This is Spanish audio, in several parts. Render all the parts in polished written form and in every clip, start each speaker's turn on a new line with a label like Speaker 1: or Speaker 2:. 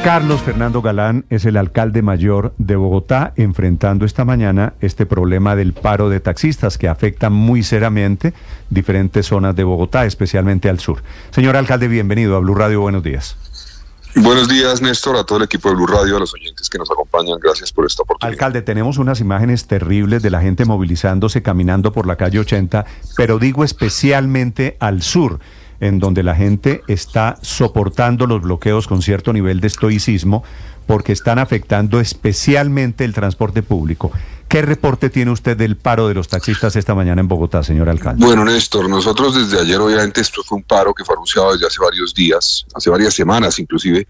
Speaker 1: Carlos Fernando Galán es el alcalde mayor de Bogotá, enfrentando esta mañana este problema del paro de taxistas que afecta muy seriamente diferentes zonas de Bogotá, especialmente al sur. Señor alcalde, bienvenido a Blue Radio, buenos días.
Speaker 2: Buenos días, Néstor, a todo el equipo de Blue Radio, a los oyentes que nos acompañan, gracias por esta oportunidad.
Speaker 1: Alcalde, tenemos unas imágenes terribles de la gente movilizándose, caminando por la calle 80, pero digo especialmente al sur, en donde la gente está soportando los bloqueos con cierto nivel de estoicismo, porque están afectando especialmente el transporte público. ¿Qué reporte tiene usted del paro de los taxistas esta mañana en Bogotá, señor alcalde?
Speaker 2: Bueno, Néstor, nosotros desde ayer, obviamente, esto fue un paro que fue anunciado desde hace varios días, hace varias semanas inclusive.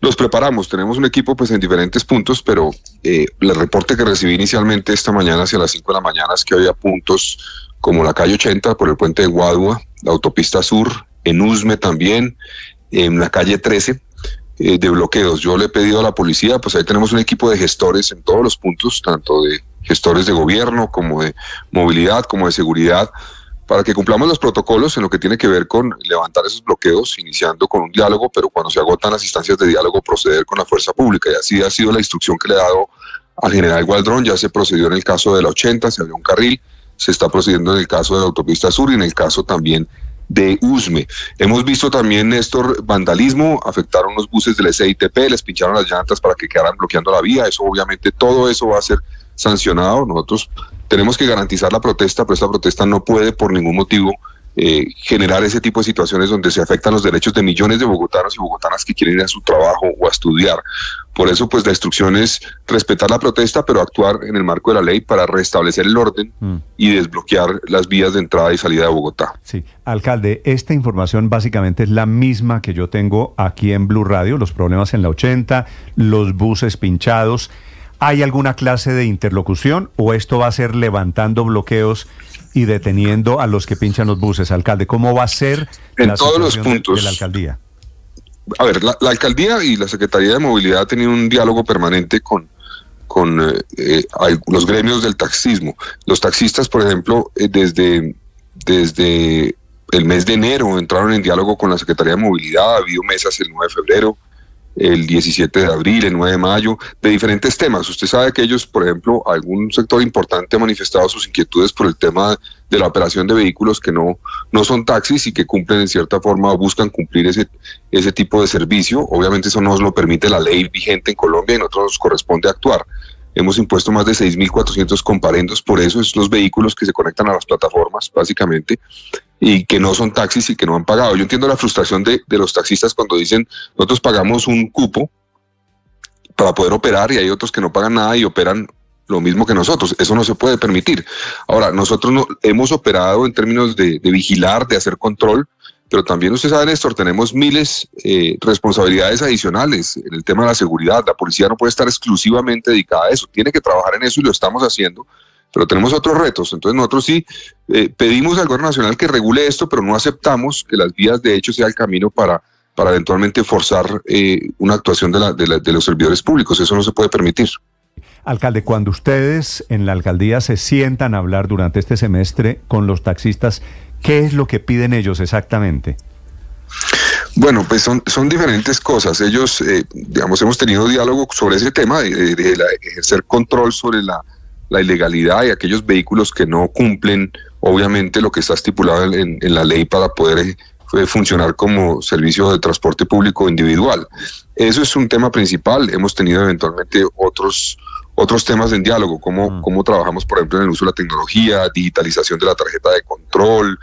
Speaker 2: Nos preparamos, tenemos un equipo pues en diferentes puntos, pero el reporte que recibí inicialmente esta mañana hacia las 5 de la mañana es que había puntos como la calle 80 por el puente de Guadua, la autopista sur, en Usme también, en la calle 13, de bloqueos. Yo le he pedido a la policía, pues ahí tenemos un equipo de gestores en todos los puntos, tanto de gestores de gobierno como de movilidad, como de seguridad, para que cumplamos los protocolos en lo que tiene que ver con levantar esos bloqueos, iniciando con un diálogo, pero cuando se agotan las instancias de diálogo, proceder con la fuerza pública. Y así ha sido la instrucción que le he dado al general Gualdrón. Ya se procedió en el caso de la 80, se abrió un carril, se está procediendo en el caso de la autopista sur y en el caso también de Usme. Hemos visto también, Néstor, vandalismo, afectaron los buses del SITP, les pincharon las llantas para que quedaran bloqueando la vía. Eso obviamente, todo eso va a ser sancionado. Nosotros tenemos que garantizar la protesta, pero esta protesta no puede por ningún motivo generar ese tipo de situaciones donde se afectan los derechos de millones de bogotanos y bogotanas que quieren ir a su trabajo o a estudiar. Por eso, pues la instrucción es respetar la protesta, pero actuar en el marco de la ley para restablecer el orden y desbloquear las vías de entrada y salida de Bogotá.
Speaker 1: Sí, alcalde, esta información básicamente es la misma que yo tengo aquí en Blue Radio, los problemas en la 80, los buses pinchados. ¿Hay alguna clase de interlocución o esto va a ser levantando bloqueos y deteniendo a los que pinchan los buses, alcalde? ¿Cómo va a ser
Speaker 2: en todos los puntos
Speaker 1: de la alcaldía?
Speaker 2: A ver, la alcaldía y la Secretaría de Movilidad han tenido un diálogo permanente con los gremios del taxismo. Los taxistas, por ejemplo, desde el mes de enero entraron en diálogo con la Secretaría de Movilidad. Ha habido mesas el 9 de febrero, el 17 de abril, el 9 de mayo, de diferentes temas. Usted sabe que ellos, por ejemplo, algún sector importante ha manifestado sus inquietudes por el tema de la operación de vehículos que no son taxis y que cumplen en cierta forma o buscan cumplir ese tipo de servicio. Obviamente eso no nos lo permite la ley vigente en Colombia y a nosotros nos corresponde actuar. Hemos impuesto más de 6.400 comparendos, por eso es los vehículos que se conectan a las plataformas, básicamente, y que no son taxis y que no han pagado. Yo entiendo la frustración de los taxistas cuando dicen, nosotros pagamos un cupo para poder operar y hay otros que no pagan nada y operan lo mismo que nosotros. Eso no se puede permitir. Ahora, nosotros hemos operado en términos de vigilar, de hacer control, pero también usted sabe, Néstor, tenemos miles responsabilidades adicionales en el tema de la seguridad. La policía no puede estar exclusivamente dedicada a eso, tiene que trabajar en eso y lo estamos haciendo, pero tenemos otros retos. Entonces nosotros sí pedimos al gobierno nacional que regule esto, pero no aceptamos que las vías de hecho sea el camino para eventualmente forzar una actuación de los servidores públicos. Eso no se puede permitir.
Speaker 1: Alcalde, cuando ustedes en la alcaldía se sientan a hablar durante este semestre con los taxistas, ¿qué es lo que piden ellos exactamente?
Speaker 2: Bueno, pues son diferentes cosas. Ellos, digamos, hemos tenido diálogo sobre ese tema de ejercer control sobre la ilegalidad y aquellos vehículos que no cumplen, obviamente, lo que está estipulado en la ley para poder funcionar como servicio de transporte público individual. Eso es un tema principal. Hemos tenido eventualmente otros temas en diálogo, cómo trabajamos, por ejemplo, en el uso de la tecnología, digitalización de la tarjeta de control,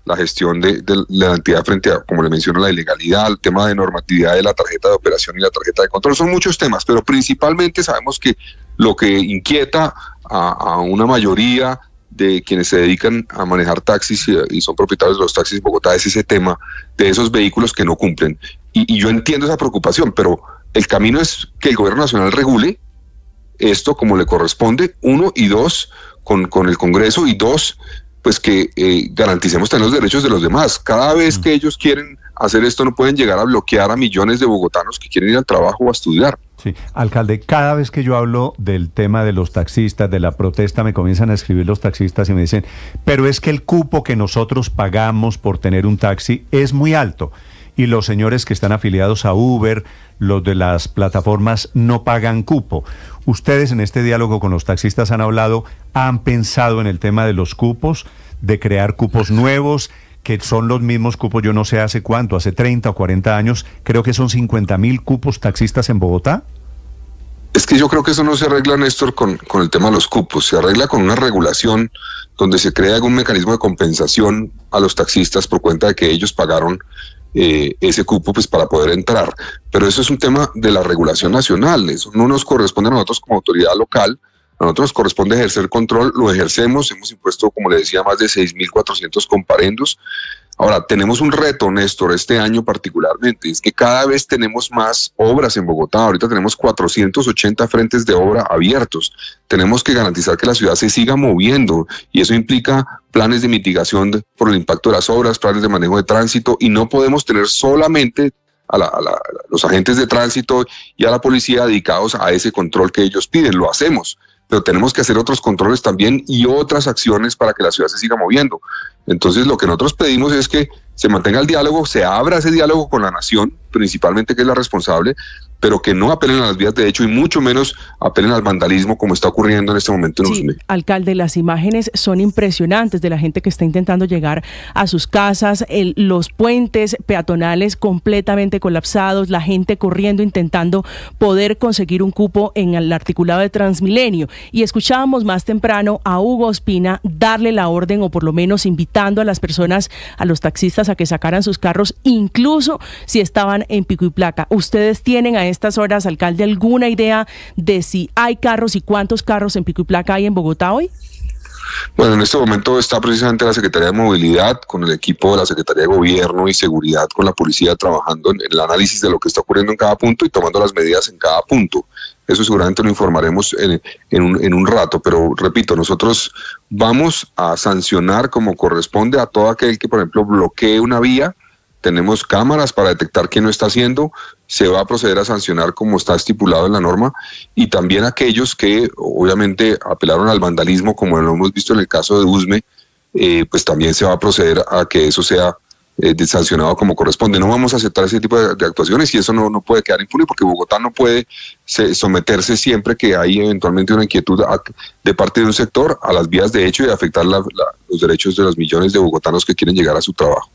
Speaker 2: la gestión de la entidad frente a, como le menciono, la ilegalidad, el tema de normatividad de la tarjeta de operación y la tarjeta de control. Son muchos temas, pero principalmente sabemos que lo que inquieta a una mayoría de quienes se dedican a manejar taxis y son propietarios de los taxis en Bogotá es ese tema de esos vehículos que no cumplen. Y yo entiendo esa preocupación, pero el camino es que el gobierno nacional regule esto como le corresponde, uno, y dos, con el Congreso, y dos, pues que garanticemos también los derechos de los demás. Cada vez que ellos quieren hacer esto, no pueden llegar a bloquear a millones de bogotanos que quieren ir al trabajo o a estudiar.
Speaker 1: Sí, alcalde, cada vez que yo hablo del tema de los taxistas, de la protesta, me comienzan a escribir los taxistas y me dicen, pero es que el cupo que nosotros pagamos por tener un taxi es muy alto. y los señores que están afiliados a Uber, los de las plataformas, no pagan cupo. Ustedes en este diálogo con los taxistas han pensado en el tema de los cupos, de crear cupos nuevos, que son los mismos cupos, yo no sé hace cuánto, hace 30 o 40 años, creo que son 50.000 cupos taxistas en Bogotá.
Speaker 2: Es que yo creo que eso no se arregla, Néstor, con el tema de los cupos. Se arregla con una regulación donde se crea algún mecanismo de compensación a los taxistas por cuenta de que ellos pagaron ese cupo pues para poder entrar. Pero eso es un tema de la regulación nacional. Eso no nos corresponde a nosotros como autoridad local. A nosotros nos corresponde ejercer control. Lo ejercemos. Hemos impuesto, como le decía, más de 6.400 comparendos. Ahora, tenemos un reto, Néstor, este año particularmente, es que cada vez tenemos más obras en Bogotá. Ahorita tenemos 480 frentes de obra abiertos. Tenemos que garantizar que la ciudad se siga moviendo y eso implica planes de mitigación por el impacto de las obras, planes de manejo de tránsito, y no podemos tener solamente a los agentes de tránsito y a la policía dedicados a ese control que ellos piden. Lo hacemos, pero tenemos que hacer otros controles también y otras acciones para que la ciudad se siga moviendo. Entonces, lo que nosotros pedimos es que se mantenga el diálogo, se abra ese diálogo con la nación, principalmente que es la responsable, pero que no apelen a las vías de hecho y mucho menos apelen al vandalismo como está ocurriendo en este momento en Usme.
Speaker 3: Alcalde, las imágenes son impresionantes de la gente que está intentando llegar a sus casas, los puentes peatonales completamente colapsados, la gente corriendo intentando poder conseguir un cupo en el articulado de Transmilenio. Y escuchábamos más temprano a Hugo Ospina darle la orden, o por lo menos invitando a las personas, a los taxistas, a que sacaran sus carros, incluso si estaban en pico y placa. ¿Ustedes tienen a estas horas, alcalde, alguna idea de si hay carros y cuántos carros en pico y placa hay en Bogotá hoy?
Speaker 2: Bueno, en este momento está precisamente la Secretaría de Movilidad con el equipo de la Secretaría de Gobierno y Seguridad con la policía trabajando en el análisis de lo que está ocurriendo en cada punto y tomando las medidas en cada punto. Eso seguramente lo informaremos en un rato, pero repito, nosotros vamos a sancionar como corresponde a todo aquel que, por ejemplo, bloquee una vía. Tenemos cámaras para detectar quién lo está haciendo, se va a proceder a sancionar como está estipulado en la norma, y también aquellos que obviamente apelaron al vandalismo, como lo hemos visto en el caso de Usme, pues también se va a proceder a que eso sea sancionado como corresponde. No vamos a aceptar ese tipo de actuaciones y eso no puede quedar impune, porque Bogotá no puede someterse siempre que hay eventualmente una inquietud de parte de un sector a las vías de hecho y afectar los derechos de los millones de bogotanos que quieren llegar a su trabajo.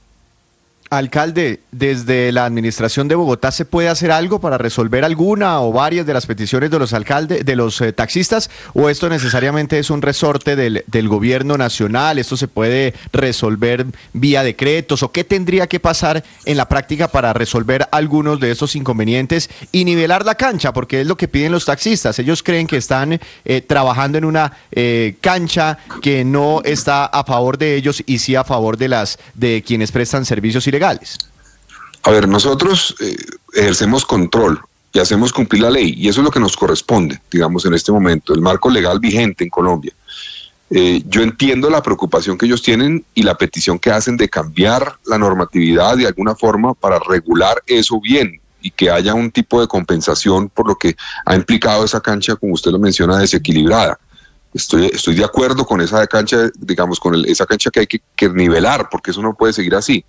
Speaker 4: Alcalde, desde la administración de Bogotá, ¿se puede hacer algo para resolver alguna o varias de las peticiones de los taxistas, o esto necesariamente es un resorte del gobierno nacional? ¿Esto se puede resolver vía decretos, o qué tendría que pasar en la práctica para resolver algunos de estos inconvenientes y nivelar la cancha? Porque es lo que piden los taxistas. Ellos creen que están trabajando en una cancha que no está a favor de ellos y sí a favor de quienes prestan servicios ilegales.
Speaker 2: A ver, nosotros ejercemos control y hacemos cumplir la ley, y eso es lo que nos corresponde, digamos, en este momento, el marco legal vigente en Colombia. Yo entiendo la preocupación que ellos tienen y la petición que hacen de cambiar la normatividad de alguna forma para regular eso bien y que haya un tipo de compensación por lo que ha implicado esa cancha, como usted lo menciona, desequilibrada. Estoy de acuerdo con esa cancha, digamos, con esa cancha que hay que nivelar, porque eso no puede seguir así.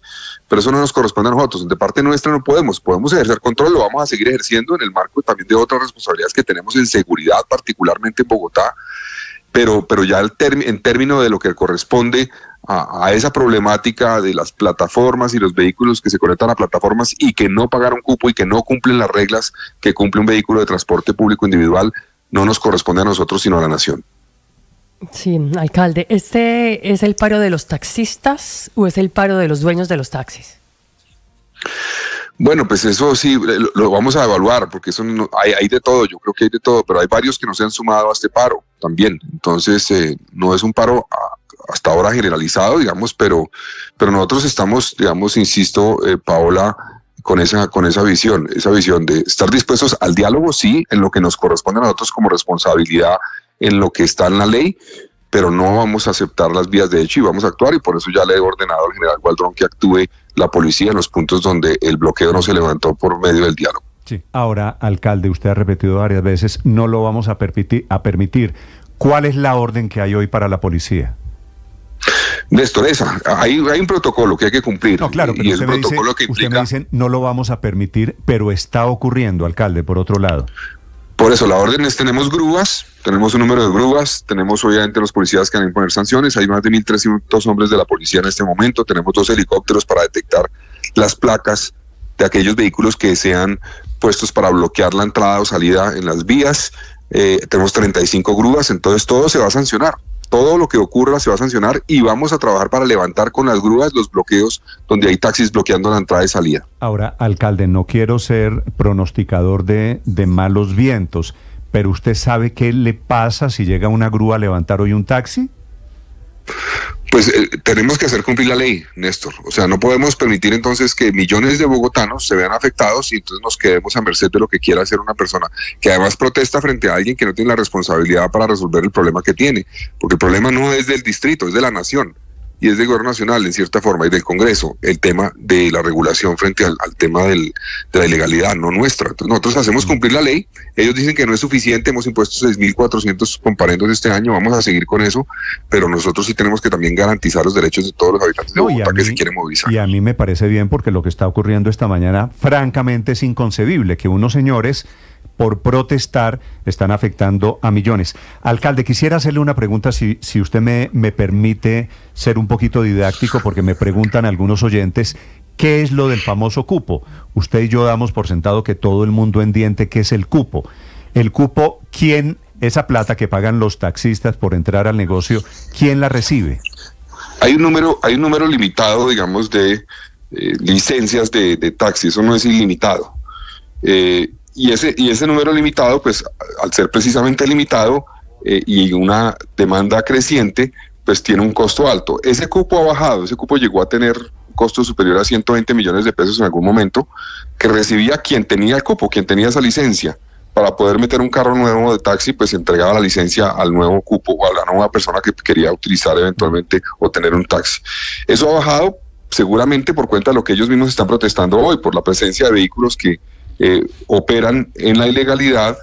Speaker 2: Pero eso no nos corresponde a nosotros. De parte nuestra no podemos ejercer control, lo vamos a seguir ejerciendo en el marco también de otras responsabilidades que tenemos en seguridad, particularmente en Bogotá, pero ya en términos de lo que corresponde a esa problemática de las plataformas y los vehículos que se conectan a plataformas y que no pagaron cupo y que no cumplen las reglas que cumple un vehículo de transporte público individual, no nos corresponde a nosotros sino a la nación.
Speaker 5: Sí, alcalde, ¿este es el paro de los taxistas o es el paro de los dueños de los taxis?
Speaker 2: Bueno, pues eso sí, lo vamos a evaluar, porque eso hay de todo, yo creo que hay de todo, pero hay varios que no se han sumado a este paro también. Entonces, no es un paro hasta ahora generalizado, digamos, pero nosotros estamos, digamos, insisto, Paola, con esa visión de estar dispuestos al diálogo, sí, en lo que nos corresponde a nosotros como responsabilidad, en lo que está en la ley, pero no vamos a aceptar las vías de hecho y vamos a actuar, y por eso ya le he ordenado al general Gualdrón que actúe la policía en los puntos donde el bloqueo no se levantó por medio del diálogo.
Speaker 1: Sí. Ahora, alcalde, usted ha repetido varias veces, no lo vamos a permitir. ¿Cuál es la orden que hay hoy para la policía?
Speaker 2: Néstor, hay un protocolo que hay que cumplir.
Speaker 1: No, claro, pero
Speaker 2: y usted
Speaker 1: me dice, no lo vamos a permitir, pero está ocurriendo, alcalde, por otro lado.
Speaker 2: Por eso, la orden es, tenemos grúas, tenemos un número de grúas, tenemos obviamente los policías que van a imponer sanciones, hay más de 1.300 hombres de la policía en este momento, tenemos 2 helicópteros para detectar las placas de aquellos vehículos que sean puestos para bloquear la entrada o salida en las vías, tenemos 35 grúas, entonces todo se va a sancionar. Todo lo que ocurra se va a sancionar y vamos a trabajar para levantar con las grúas los bloqueos donde hay taxis bloqueando la entrada y salida.
Speaker 1: Ahora, alcalde, no quiero ser pronosticador de malos vientos, pero ¿usted sabe qué le pasa si llega una grúa a levantar hoy un taxi?
Speaker 2: Pues tenemos que hacer cumplir la ley, Néstor. O sea, no podemos permitir entonces que millones de bogotanos se vean afectados y entonces nos quedemos a merced de lo que quiera hacer una persona que además protesta frente a alguien que no tiene la responsabilidad para resolver el problema que tiene. Porque el problema no es del distrito, es de la nación. Y es del gobierno nacional, en cierta forma, y del Congreso, el tema de la regulación frente al tema de la ilegalidad, no nuestra. Entonces nosotros hacemos cumplir la ley, ellos dicen que no es suficiente, hemos impuesto 6.400 comparendos este año, vamos a seguir con eso, pero nosotros sí tenemos que también garantizar los derechos de todos los habitantes de Bogotá que se quieren movilizar.
Speaker 1: Y a mí me parece bien porque lo que está ocurriendo esta mañana, francamente, es inconcebible que unos señores, por protestar, están afectando a millones. Alcalde, quisiera hacerle una pregunta, si usted me permite ser un poquito didáctico, porque me preguntan algunos oyentes, ¿qué es lo del famoso cupo? Usted y yo damos por sentado que todo el mundo entiende qué es el cupo. El cupo, ¿quién, esa plata que pagan los taxistas por entrar al negocio, quién la recibe?
Speaker 2: Hay un número limitado, digamos, de licencias de taxi, eso no es ilimitado. Y ese número limitado, pues al ser precisamente limitado y una demanda creciente, pues tiene un costo alto. Ese cupo ha bajado, ese cupo llegó a tener un costo superior a 120 millones de pesos en algún momento, que recibía quien tenía el cupo, quien tenía esa licencia. Para poder meter un carro nuevo de taxi, pues entregaba la licencia al nuevo cupo o a la nueva persona que quería utilizar eventualmente o tener un taxi. Eso ha bajado seguramente por cuenta de lo que ellos mismos están protestando hoy, por la presencia de vehículos que operan en la ilegalidad,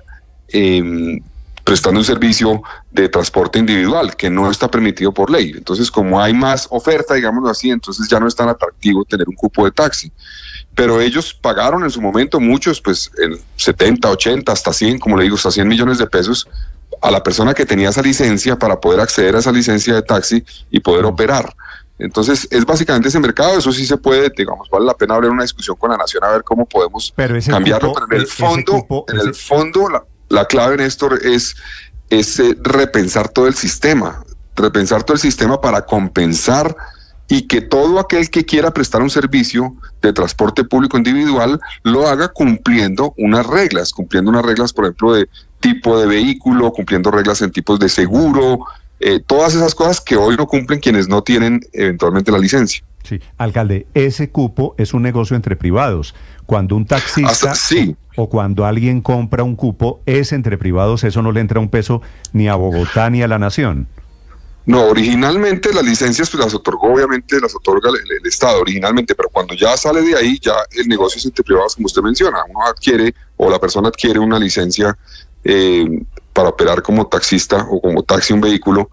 Speaker 2: prestando un servicio de transporte individual que no está permitido por ley. Entonces, como hay más oferta, digámoslo así, entonces ya no es tan atractivo tener un cupo de taxi. Pero ellos pagaron en su momento, muchos, pues el 70, 80, hasta 100, como le digo, hasta 100 millones de pesos a la persona que tenía esa licencia para poder acceder a esa licencia de taxi y poder operar. Entonces, es básicamente ese mercado, eso sí se puede, digamos, vale la pena abrir una discusión con la Nación a ver cómo podemos cambiarlo, pero en el fondo, la clave, Néstor, es repensar todo el sistema para compensar y que todo aquel que quiera prestar un servicio de transporte público individual lo haga cumpliendo unas reglas, por ejemplo, de tipo de vehículo, cumpliendo reglas en tipos de seguro, todas esas cosas que hoy no cumplen quienes no tienen eventualmente la licencia.
Speaker 1: Sí, alcalde, ese cupo es un negocio entre privados. Cuando un taxista o cuando alguien compra un cupo, es entre privados, eso no le entra un peso ni a Bogotá ni a la nación.
Speaker 2: No, originalmente las licencias pues las otorga el Estado originalmente, pero cuando ya sale de ahí, ya el negocio es entre privados, como usted menciona. Uno adquiere, o la persona adquiere una licencia para operar como taxista o como taxi un vehículo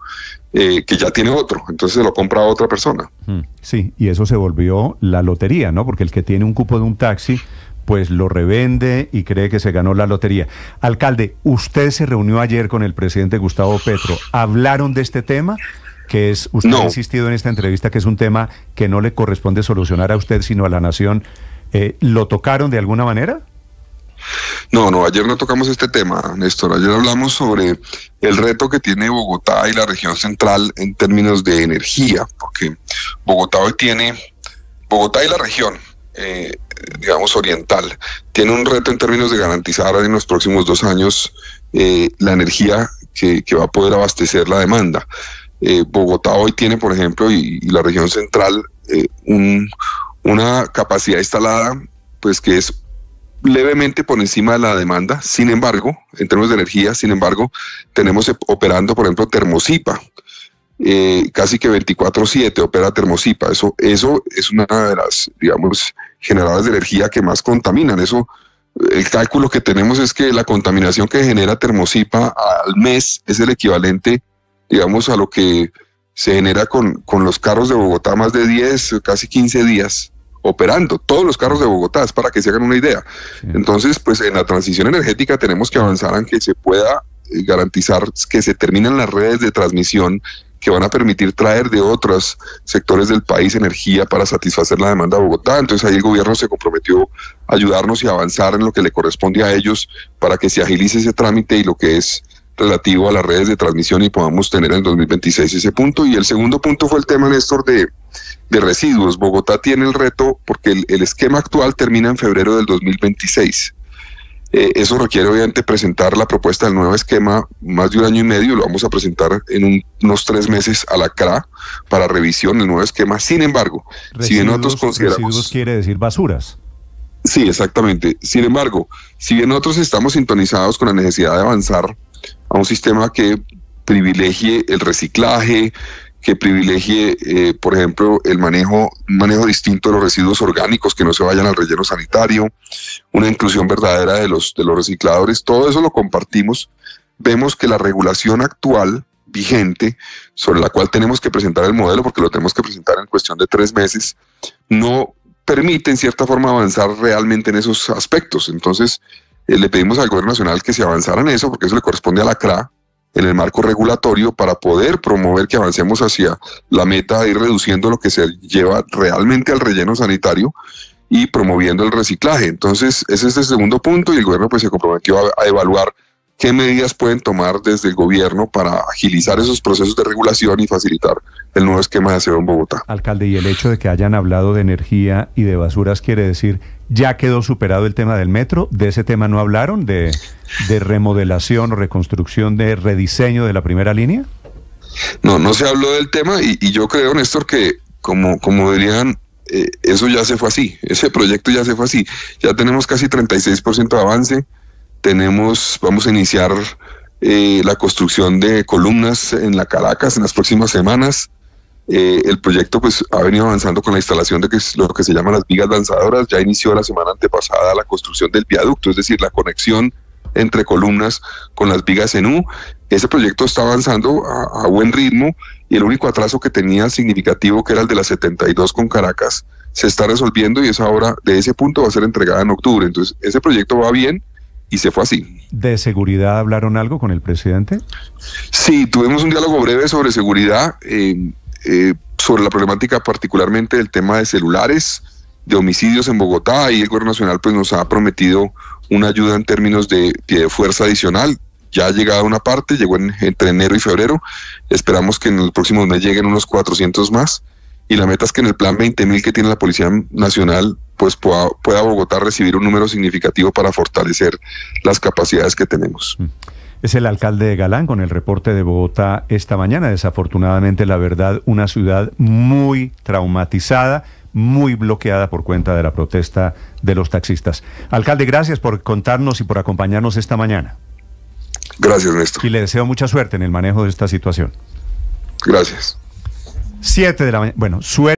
Speaker 2: que ya tiene otro, entonces se lo compra a otra persona.
Speaker 1: Sí, y eso se volvió la lotería, ¿no? Porque el que tiene un cupo de un taxi, pues lo revende y cree que se ganó la lotería. Alcalde, usted se reunió ayer con el presidente Gustavo Petro. ¿Hablaron de este tema? Que es, usted ha insistido en esta entrevista que es un tema que no le corresponde solucionar a usted, sino a la nación. ¿Lo tocaron de alguna manera?
Speaker 2: No, ayer no tocamos este tema, Néstor. Ayer hablamos sobre el reto que tiene Bogotá y la región central en términos de energía, porque Bogotá y la región, digamos oriental, tiene un reto en términos de garantizar en los próximos 2 años la energía que va a poder abastecer la demanda. Bogotá hoy tiene, por ejemplo, y la región central, una capacidad instalada, pues que es levemente por encima de la demanda. Sin embargo, en términos de energía, tenemos operando, por ejemplo, Termosipa. Casi que 24/7 opera Termosipa. Eso es una de las, digamos, generadores de energía que más contaminan. El cálculo que tenemos es que la contaminación que genera Termosipa al mes es el equivalente, digamos, a lo que se genera con los carros de Bogotá más de 10, casi 15 días operando, todos los carros de Bogotá, es para que se hagan una idea. Sí. Entonces, pues en la transición energética tenemos que avanzar en que se pueda garantizar que se terminen las redes de transmisión que van a permitir traer de otros sectores del país energía para satisfacer la demanda de Bogotá. Entonces ahí el gobierno se comprometió a ayudarnos y avanzar en lo que le corresponde a ellos para que se agilice ese trámite y lo que es relativo a las redes de transmisión y podamos tener en 2026 ese punto. Y el segundo punto fue el tema, Néstor, de residuos. Bogotá tiene el reto porque el esquema actual termina en febrero del 2026. Eso requiere obviamente presentar la propuesta del nuevo esquema más de 1 año y medio. Lo vamos a presentar en unos 3 meses a la CRA para revisión del nuevo esquema. Sin embargo,
Speaker 1: residuos,
Speaker 2: si bien nosotros consideramos...
Speaker 1: Residuos quiere decir basuras.
Speaker 2: Sí, exactamente. Sin embargo, si bien nosotros estamos sintonizados con la necesidad de avanzar a un sistema que privilegie el reciclaje, que privilegie, por ejemplo, un manejo distinto de los residuos orgánicos, que no se vayan al relleno sanitario, una inclusión verdadera de los recicladores, todo eso lo compartimos. Vemos que la regulación actual vigente, sobre la cual tenemos que presentar el modelo, porque lo tenemos que presentar en cuestión de 3 meses, no permite en cierta forma avanzar realmente en esos aspectos. Entonces, le pedimos al Gobierno Nacional que se avanzara en eso, porque eso le corresponde a la CRA, en el marco regulatorio, para poder promover que avancemos hacia la meta de ir reduciendo lo que se lleva realmente al relleno sanitario y promoviendo el reciclaje. Entonces, ese es el segundo punto y el gobierno pues se comprometió a evaluar qué medidas pueden tomar desde el gobierno para agilizar esos procesos de regulación y facilitar el nuevo esquema de aseo en Bogotá.
Speaker 1: Alcalde, y el hecho de que hayan hablado de energía y de basuras quiere decir, ¿ya quedó superado el tema del metro? ¿De ese tema no hablaron? ¿De remodelación o reconstrucción, de rediseño de la primera línea?
Speaker 2: No se habló del tema y yo creo, Néstor, que como dirían, eso ya se fue así, ese proyecto ya se fue así. Ya tenemos casi 36% de avance. Vamos a iniciar la construcción de columnas en la Caracas en las próximas semanas. El proyecto pues ha venido avanzando con la instalación de lo que se llaman las vigas lanzadoras. Ya inició la semana antepasada la construcción del viaducto, es decir, la conexión entre columnas con las vigas en U. Ese proyecto está avanzando a buen ritmo y el único atraso que tenía significativo, que era el de las 72 con Caracas, se está resolviendo y esa obra de ese punto va a ser entregada en octubre. Entonces ese proyecto va bien y se fue así.
Speaker 1: ¿De seguridad hablaron algo con el presidente?
Speaker 2: Sí, tuvimos un diálogo breve sobre seguridad, sobre la problemática particularmente del tema de celulares, de homicidios en Bogotá, y el Gobierno Nacional pues nos ha prometido una ayuda en términos de fuerza adicional. Ya ha llegado una parte, llegó entre enero y febrero, esperamos que en el próximo mes lleguen unos 400 más, y la meta es que en el plan 20.000 que tiene la Policía Nacional pues pueda Bogotá recibir un número significativo para fortalecer las capacidades que tenemos.
Speaker 1: Es el alcalde Galán con el reporte de Bogotá esta mañana. Desafortunadamente, la verdad, una ciudad muy traumatizada, muy bloqueada por cuenta de la protesta de los taxistas. Alcalde, gracias por contarnos y por acompañarnos esta mañana.
Speaker 2: Gracias, Néstor.
Speaker 1: Y le deseo mucha suerte en el manejo de esta situación.
Speaker 2: Gracias.
Speaker 1: 7 de la mañana. Bueno, suerte.